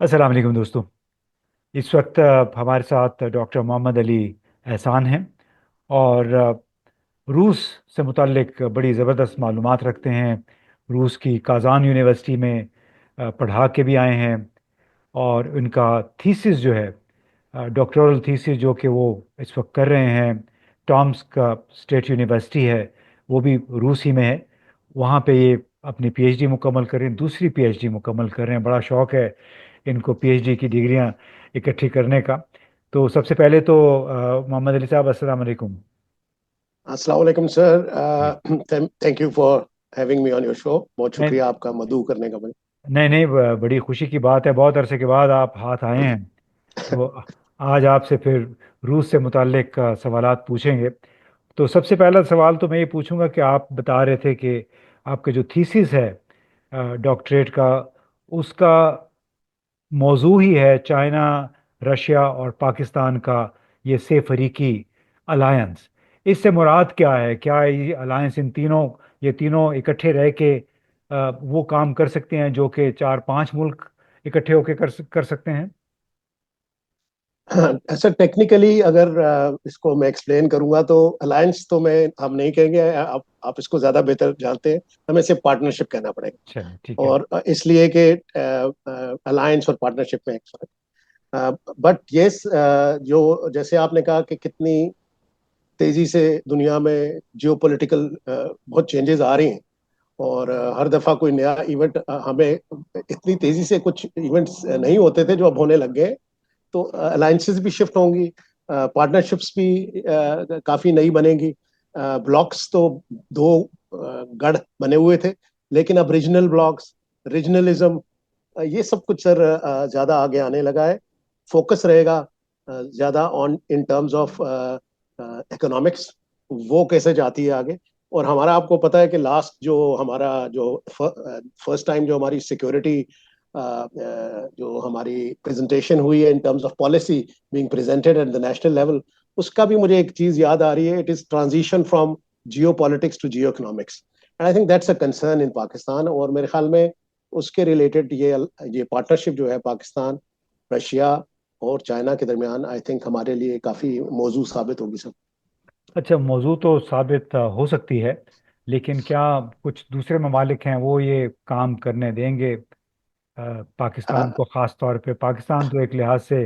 अस्सलाम वालेकुम दोस्तों। इस वक्त हमारे साथ डॉक्टर मोहम्मद अली एहसान हैं और रूस से मुतल्लिक बड़ी ज़बरदस्त मालूमात रखते हैं। रूस की काज़ान यूनिवर्सिटी में पढ़ा के भी आए हैं और उनका थीसिस जो है, डॉक्टोरल थीसिस जो कि वो इस वक्त कर रहे हैं, टॉम्स का स्टेट यूनिवर्सिटी है, वो भी रूस ही में है। वहाँ पे ये अपनी पीएचडी मुकम्मल कर रहे हैं, दूसरी पीएचडी मुकम्मल कर रहे हैं। बड़ा शौक़ है इनको पीएचडी की डिग्रियां इकट्ठी करने का। तो सबसे पहले तो मोहम्मद अली साहब, अस्सलाम वालेकुम। अस्सलाम वालेकुम सर। जी। Thank you for having me on your show. बहुत नहीं, शुक्रिया आपका मदऊ करने का मुझे। नहीं, नहीं, बड़ी खुशी की बात है, बहुत अरसे के बाद आप हाथ आए हैं। तो आज आपसे फिर रूस से मुताल्लिक सवालात पूछेंगे। तो सबसे पहला सवाल तो मैं ये पूछूंगा कि आप बता रहे थे कि आपका जो थीसिस है डॉक्टरेट का, उसका मौजू ही है चाइना, रशिया और पाकिस्तान का ये से फरीकी अलायंस। इससे मुराद क्या है? क्या ये अलायंस इन तीनों, ये तीनों इकट्ठे रह के वो काम कर सकते हैं जो कि चार पांच मुल्क इकट्ठे होकर कर सकते हैं? सर टेक्निकली अगर इसको मैं एक्सप्लेन करूंगा तो अलायंस तो मैं हम नहीं कहेंगे। आप इसको ज्यादा बेहतर जानते हैं। हमें सिर्फ पार्टनरशिप कहना पड़ेगा। चलिए, ठीक है। और इसलिए कि अलायंस और पार्टनरशिप में एक फर्क। बट यस, जो जैसे आपने कहा कि कितनी तेजी से दुनिया में जियोपॉलिटिकल बहुत चेंजेस आ रही हैं। और हर दफा कोई नया इवेंट हमें इतनी तेजी से कुछ इवेंट्स नहीं होते थे जो अब होने लग गए। तो अलायंसेस भी शिफ्ट होंगी। पार्टनरशिप्स भी काफी नई बनेंगी। ब्लॉक्स तो दो गढ़ बने हुए थे, लेकिन अब रीजनल ब्लॉक्स, रीजनलिज्म, ये सब कुछ सर ज्यादा आगे आने लगा है। फोकस रहेगा ज्यादा on in terms of economics, वो कैसे जाती है आगे। और हमारा आपको पता है कि लास्ट जो हमारा जो फर्स्ट टाइम जो हमारी सिक्योरिटी जो हमारी प्रेजेंटेशन हुई है in terms of policy being presented at the national level, उसका भी मुझे एक चीज याद आ रही है। It is transition from geopolitics to geoeconomics, and I think that's a concern in Pakistan. और मेरे ख्याल में उसके रिलेटेड ये पार्टनरशिप जो है पाकिस्तान, रशिया और चाइना के दरमियान, आई थिंक हमारे लिए काफी मौजू साबित होगी सब। अच्छा, मौजू तो साबित हो सकती है, लेकिन क्या कुछ दूसरे ममालिक हैं वो ये काम करने देंगे पाकिस्तान को? ख़ास तौर पे पाकिस्तान तो एक लिहाज से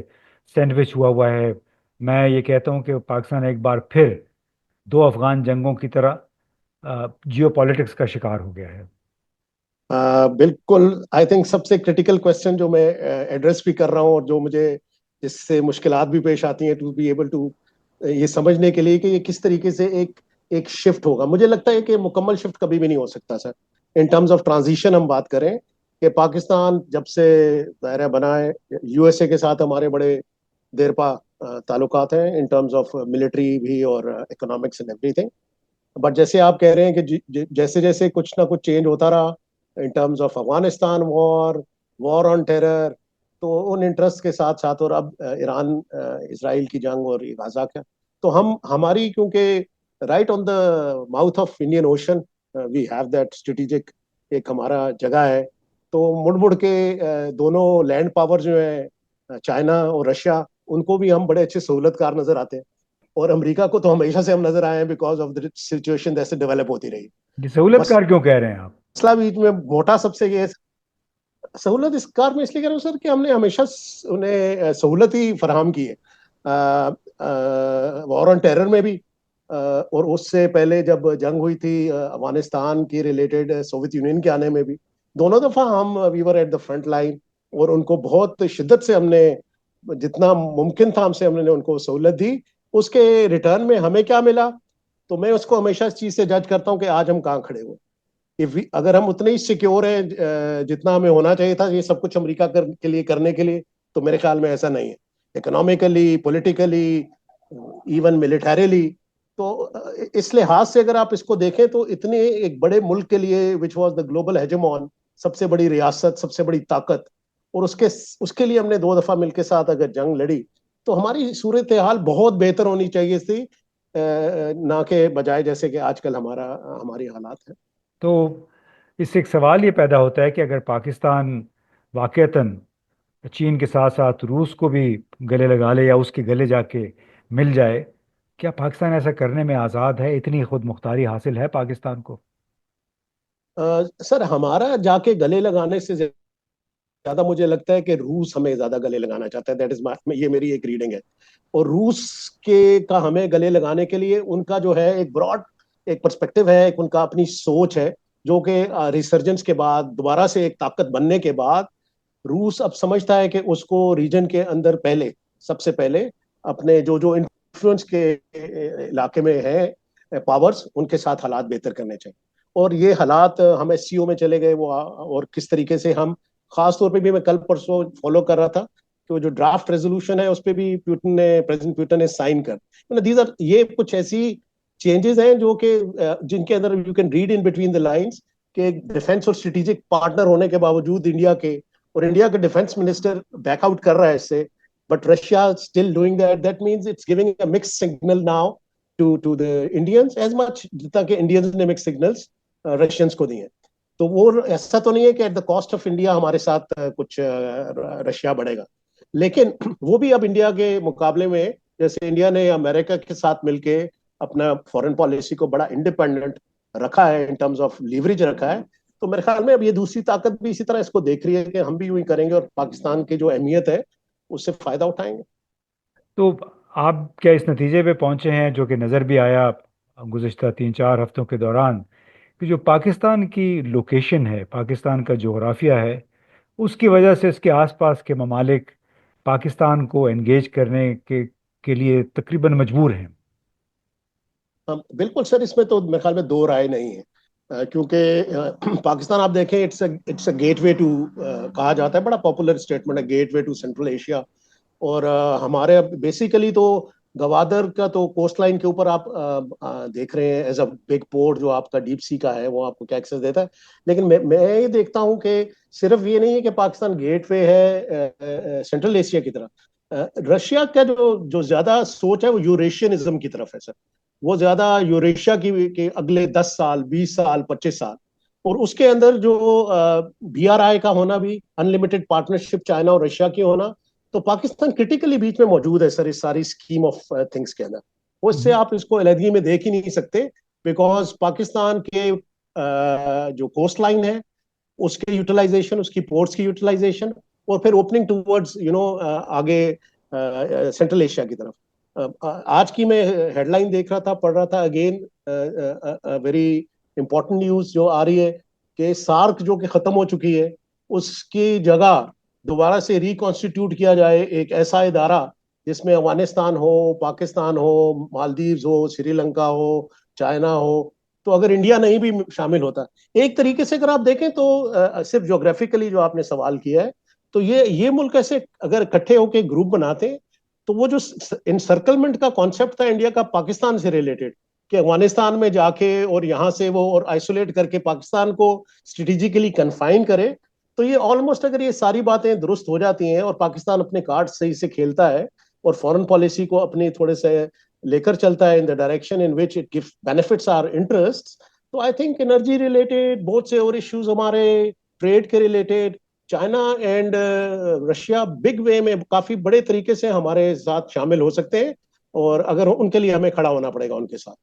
सैंडविच हुआ हुआ है। मैं ये कहता हूँ कि पाकिस्तान एक बार फिर दो अफगान जंगों की तरह जियो पॉलिटिक्स का शिकार हो गया है। बिल्कुल। आई थिंक सबसे क्रिटिकल क्वेश्चन जो मैं एड्रेस भी कर रहा हूँ और जो मुझे जिससे मुश्किलात भी पेश आती हैं टू बी एबल टू ये समझने के लिए कि ये किस तरीके से एक एक शिफ्ट होगा। मुझे लगता है कि मुकम्मल शिफ्ट कभी भी नहीं हो सकता sir. In terms of transition हम बात करें कि पाकिस्तान जब से दायरा बना है, यूएसए के साथ हमारे बड़े देरपा ताल्लुकात हैं इन टर्म्स ऑफ मिलिट्री भी और इकोनॉमिक्स एंड एवरीथिंग। बट जैसे आप कह रहे हैं कि जैसे जैसे कुछ ना कुछ चेंज होता रहा इन terms of Afghanistan war, war on terror, तो उन इंटरेस्ट के साथ साथ, और अब ईरान इसराइल की जंग और ये गाजा का, तो हम हमारी क्योंकि right on the mouth of Indian Ocean we have that strategic एक हमारा जगह है। तो मुड़ मुड़ के दोनों लैंड पावर जो है चाइना और रशिया, उनको भी हम बड़े अच्छे सहूलतकार नजर आते हैं। और अमेरिका को तो हमेशा से हम नजर आए हैं बिकॉज ऑफ द सिचुएशन जैसे डेवलप होती रही। ये सहूलतकार क्यों कह रहे हैं आप? मसला बीच में मोटा सबसे ये सहूलत इस कार में इसलिए कह रहा हूँ सर कि हमने हमेशा उन्हें सहूलत ही फराहम की है। वॉर ऑन टेरर में भी और उससे पहले जब जंग हुई थी अफगानिस्तान की रिलेटेड सोवियत यूनियन के आने में भी, दोनों दफा हम we were at the front line. और उनको बहुत शिद्दत से हमने जितना मुमकिन था हमसे हमने उनको सहूलत दी। उसके रिटर्न में हमें क्या मिला? तो मैं उसको हमेशा इस चीज से जज करता हूँ कि आज हम कहाँ खड़े हुए। इफ अगर हम उतने ही सिक्योर हैं जितना हमें होना चाहिए था ये सब कुछ अमेरिका के लिए करने के लिए, तो मेरे ख्याल में ऐसा नहीं है। Economically, politically, even militarily. तो इस लिहाज से अगर आप इसको देखें तो इतने एक बड़े मुल्क के लिए विच वाज द ग्लोबल हेजेमॉन, सबसे बड़ी रियासत, सबसे बड़ी ताकत, और उसके उसके लिए हमने दो दफा मिलकर साथ अगर जंग लड़ी, तो हमारी सूरत हाल बहुत बेहतर होनी चाहिए थी, ना के बजाय जैसे कि आजकल हमारी हालात है। तो इससे एक सवाल ये पैदा होता है कि अगर पाकिस्तान वाकईतन चीन के साथ साथ रूस को भी गले लगा ले या उसके गले जाके मिल जाए, क्या पाकिस्तान ऐसा करने में आज़ाद है? इतनी खुद मुख्तारी हासिल है पाकिस्तान को? सर, हमारा जाके गले लगाने से ज्यादा मुझे लगता है कि रूस हमें ज्यादा गले लगाना चाहता है। दैट इज ये मेरी एक रीडिंग है। और रूस के का हमें गले लगाने के लिए उनका जो है एक ब्रॉड एक पर्सपेक्टिव है, एक उनका अपनी सोच है, जो कि रिसर्जेंस के बाद, दोबारा से एक ताकत बनने के बाद, रूस अब समझता है कि उसको रीजन के अंदर पहले, सबसे पहले अपने जो जो इन्फ्लुएंस के इलाके में है पावर्स, उनके साथ हालात बेहतर करने चाहिए। और ये हालात हम एससीओ में चले गए वो, और किस तरीके से हम, खास तौर पे भी मैं कल परसों फॉलो कर रहा था कि वो जो ड्राफ्ट रेजोल्यूशन है उस पर भी प्रेसिडेंट प्यूटन ने साइन कर, दीज आर, ये कुछ ऐसी चेंजेस हैं जो कि जिनके अंदर you can read in between the lines कि डिफेंस और स्ट्रेटेजिक पार्टनर होने के बावजूद इंडिया के, और इंडिया का डिफेंस मिनिस्टर बैकआउट कर रहा है इससे, but Russia still doing that, that means it's giving a mix signal now to the Indians, as much जितना कि इंडियंस ने मिक्स सिग्नल्स रशियंस को दिए। तो वो ऐसा तो नहीं है कि at the cost of India हमारे साथ कुछ रशिया बढ़ेगा, लेकिन वो भी अब इंडिया के मुकाबले में, जैसे इंडिया ने अमेरिका के साथ मिलके अपना फॉरेन पॉलिसी को बड़ा इंडिपेंडेंट रखा है, इन टर्म्स ऑफ लीवरेज रखा है, तो मेरे ख्याल में अब ये दूसरी ताकत भी इसी तरह इसको देख रही है कि हम भी यूं ही करेंगे और पाकिस्तान की जो अहमियत है उससे फायदा उठाएंगे। तो आप क्या इस नतीजे पे पहुंचे हैं, जो कि नज़र भी आया गुज़िश्ता 3-4 हफ्तों के दौरान, कि जो पाकिस्तान की लोकेशन है, पाकिस्तान का जोग्राफिया है, उसकी वजह से इसके आसपास के ममालिक पाकिस्तान को एंगेज करने के लिए तकरीबन मजबूर हैं? बिल्कुल सर, इसमें तो मेरे ख्याल में दो राय नहीं है। क्योंकि पाकिस्तान आप देखें, इट्स अ गेटवे टू, कहा जाता है, बड़ा पॉपुलर स्टेटमेंट है, गेटवे टू सेंट्रल एशिया। और हमारे बेसिकली तो गवादर का तो कोस्ट लाइन के ऊपर आप देख रहे हैं एज अ बिग पोर्ट, जो आपका डीप सी का है, वो आपको क्या एक्सेस देता है। लेकिन मैं ये देखता हूँ कि सिर्फ ये नहीं है कि पाकिस्तान गेटवे है सेंट्रल एशिया की तरफ। रशिया का जो जो ज्यादा सोच है वो यूरेशियनिज्म की तरफ है सर। वो ज्यादा यूरेशिया की के अगले 10 साल, 20 साल, 25 साल, और उसके अंदर जो BRI का होना भी, अनलिमिटेड पार्टनरशिप चाइना और रशिया की होना, तो पाकिस्तान क्रिटिकली बीच में मौजूद है सर इस सारी स्कीम ऑफ थिंग्स के अंदर। वो इससे आप इसको अलहदगी में देख ही नहीं सकते, बिकॉज पाकिस्तान के जो कोस्ट लाइन है उसके यूटिलाइजेशन, उसकी पोर्ट्स की यूटिलाइजेशन, और फिर ओपनिंग टूवर्ड्स आगे सेंट्रल एशिया की तरफ। आज की मैं हेडलाइन देख रहा था, पढ़ रहा था, अगेन वेरी इंपॉर्टेंट न्यूज जो आ रही है कि सार्क जो कि खत्म हो चुकी है, उसकी जगह दोबारा से रिकॉन्स्टिट्यूट किया जाए एक ऐसा इदारा जिसमें अफगानिस्तान हो, पाकिस्तान हो, मालदीव्स हो, श्रीलंका हो, चाइना हो। तो अगर इंडिया नहीं भी शामिल होता, एक तरीके से अगर आप देखें तो सिर्फ ज्योग्राफिकली जो आपने सवाल किया है, तो ये मुल्क ऐसे अगर इकट्ठे होकर ग्रुप बनाते, तो वो जो इनसर्कलमेंट का कॉन्सेप्ट था इंडिया का पाकिस्तान से रिलेटेड, कि अफगानिस्तान में जाके और यहां से वो और आइसोलेट करके पाकिस्तान को स्ट्रेटेजिकली कन्फाइन करे, तो ये ऑलमोस्ट, अगर ये सारी बातें दुरुस्त हो जाती हैं और पाकिस्तान अपने कार्ड सही से खेलता है और फॉरेन पॉलिसी को अपनी थोड़े से लेकर चलता है in the direction in which it give benefits are interest, तो आई थिंक एनर्जी रिलेटेड बहुत से और इश्यूज हमारे, ट्रेड के related, China and Russia big way में काफी बड़े तरीके से हमारे साथ शामिल हो सकते हैं, और अगर उनके लिए हमें खड़ा होना पड़ेगा उनके साथ।